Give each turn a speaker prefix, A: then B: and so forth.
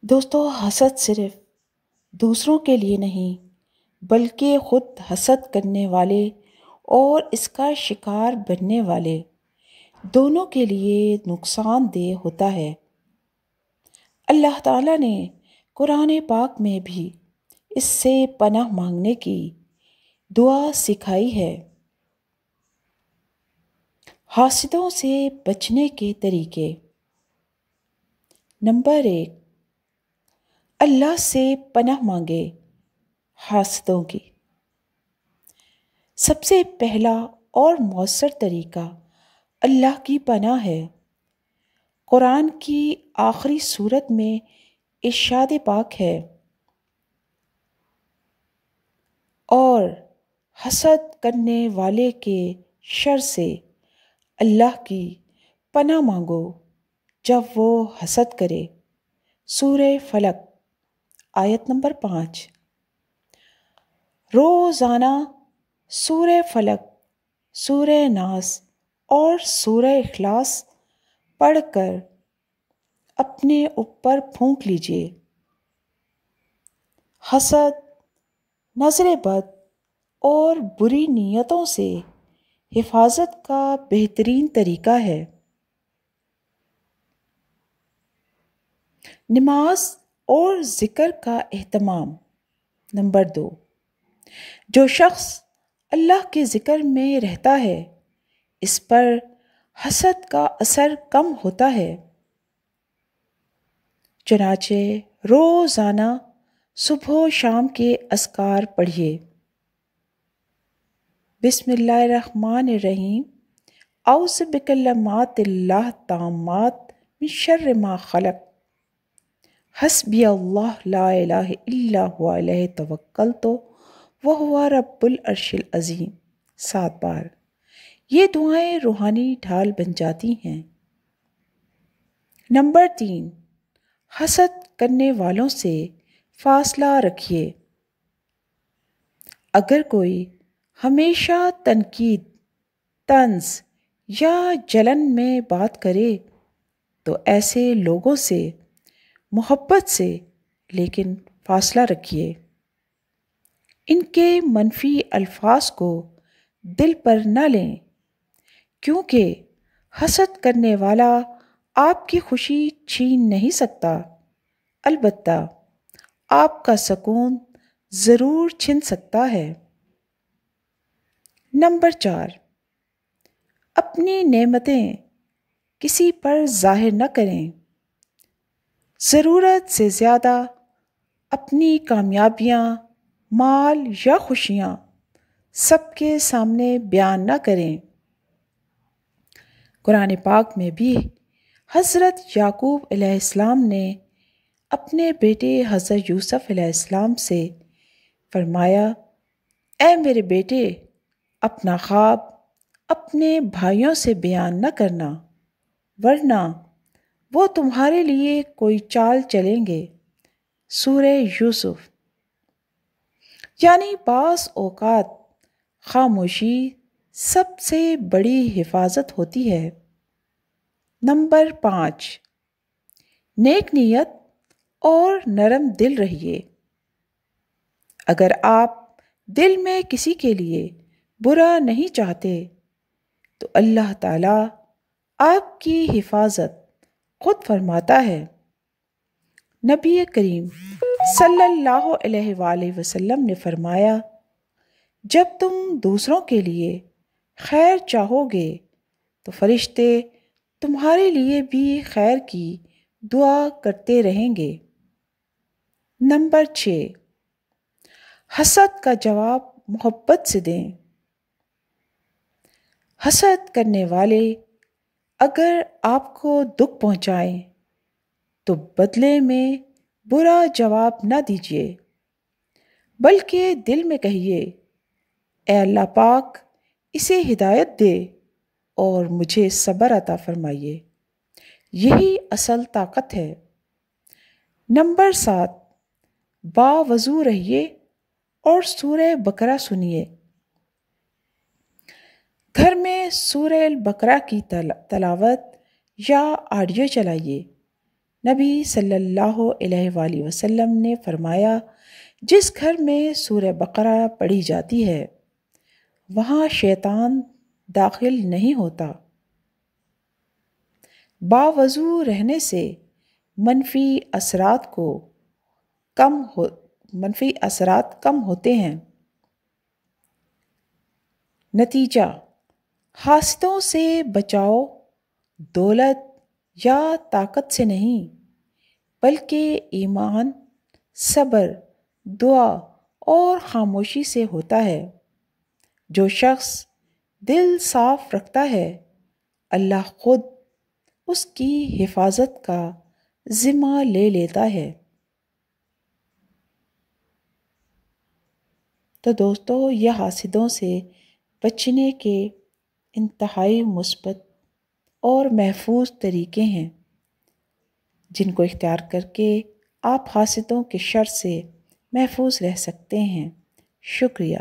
A: دوستو، حسد صرف دوسروں کے لیے نہیں بلکہ خود حسد کرنے والے اور اس کا شکار بننے والے دونوں کے لیے نقصان دہ ہوتا ہے۔ اللہ تعالیٰ نے قرآن پاک میں بھی اس سے پناہ مانگنے کی دعا سکھائی ہے۔ حاسدوں سے بچنے کے طریقے۔ نمبر 1، اللہ سے پناہ مانگے حاسدوں کی۔ سب سے پہلا اور مؤثر طریقہ اللہ کی پناہ ہے۔ قرآن کی آخری سورت میں ارشاد پاک ہے، اور حسد کرنے والے کے شر سے اللہ کی پناہ مانگو جب وہ حسد کرے۔ سورہ فلق آیت نمبر 5۔ روزانہ سورہ فلق، سورہ ناس اور سورہ اخلاص پڑھ کر اپنے اوپر پھونک لیجیے۔ حسد، نظر بد اور بری نیتوں سے حفاظت کا بہترین طریقہ ہے۔ نماز اور ذکر کا اہتمام۔ نمبر 2، جو شخص اللہ کے ذکر میں رہتا ہے اس پر حسد کا اثر کم ہوتا ہے۔ چنانچہ روزانہ صبح و شام کے اذکار پڑھیے۔ بسم اللہ الرحمن الرحیم، اعوذ بکلمات اللہ التامات من شر ما خلق، حسبی اللہ لا الہ الا هو علیہ توکلت وہو رب العرش العظیم 7 بار۔ یہ دعائیں روحانی ڈھال بن جاتی ہیں۔ نمبر 3، حسد کرنے والوں سے فاصلہ رکھیے۔ اگر کوئی ہمیشہ تنقید، طنز یا جلن میں بات کرے تو ایسے لوگوں سے محبت سے لیکن فاصلہ رکھیے۔ ان کے منفی الفاظ کو دل پر نہ لیں، کیونکہ حسد کرنے والا آپ کی خوشی چھین نہیں سکتا، البتہ آپ کا سکون ضرور چھن سکتا ہے۔ نمبر 4، اپنی نعمتیں کسی پر ظاہر نہ کریں۔ ضرورت سے زیادہ اپنی کامیابیاں، مال یا خوشیاں سب کے سامنے بیان نہ کریں۔ قرآن پاک میں بھی حضرت یعقوب علیہ السلام نے اپنے بیٹے حضرت یوسف علیہ السلام سے فرمایا، اے میرے بیٹے، اپنا خواب اپنے بھائیوں سے بیان نہ کرنا، ورنہ وہ تمہارے لیے کوئی چال چلیں گے۔ سورہ یوسف۔ یعنی بعض اوقات خاموشی سب سے بڑی حفاظت ہوتی ہے۔ نمبر 5، نیک نیت اور نرم دل رہیے۔ اگر آپ دل میں کسی کے لیے برا نہیں چاہتے تو اللہ تعالیٰ آپ کی حفاظت خود فرماتا ہے۔ نبی کریم صلی اللہ علیہ وآلہ وسلم نے فرمایا، جب تم دوسروں کے لیے خیر چاہو گے تو فرشتے تمہارے لیے بھی خیر کی دعا کرتے رہیں گے۔ نمبر 6، حسد کا جواب محبت سے دیں۔ حسد کرنے والے اگر آپ کو دکھ پہنچائیں تو بدلے میں برا جواب نہ دیجیے، بلکہ دل میں کہیے، اے اللہ پاک اسے ہدایت دے اور مجھے صبر عطا فرمائیے۔ یہی اصل طاقت ہے۔ نمبر 7، باوضو رہیے اور سورہ بقرہ سنیے۔ گھر میں سورہ البقرہ کی تلاوت یا آڈیو چلائیے۔ نبی صلی اللہ علیہ وآلہ وسلم نے فرمایا، جس گھر میں سورہ بقرہ پڑھی جاتی ہے وہاں شیطان داخل نہیں ہوتا۔ باوضو رہنے سے منفی اثرات کم ہوتے ہیں۔ نتیجہ: حاسدوں سے بچاؤ دولت یا طاقت سے نہیں، بلکہ ایمان، صبر، دعا اور خاموشی سے ہوتا ہے۔ جو شخص دل صاف رکھتا ہے، اللہ خود اس کی حفاظت کا ذمہ لے لیتا ہے۔ تو دوستو، یہ حاسدوں سے بچنے کے انتہائی مثبت اور محفوظ طریقے ہیں جن کو اختیار کر کے آپ حاسدوں کے شر سے محفوظ رہ سکتے ہیں۔ شکریہ۔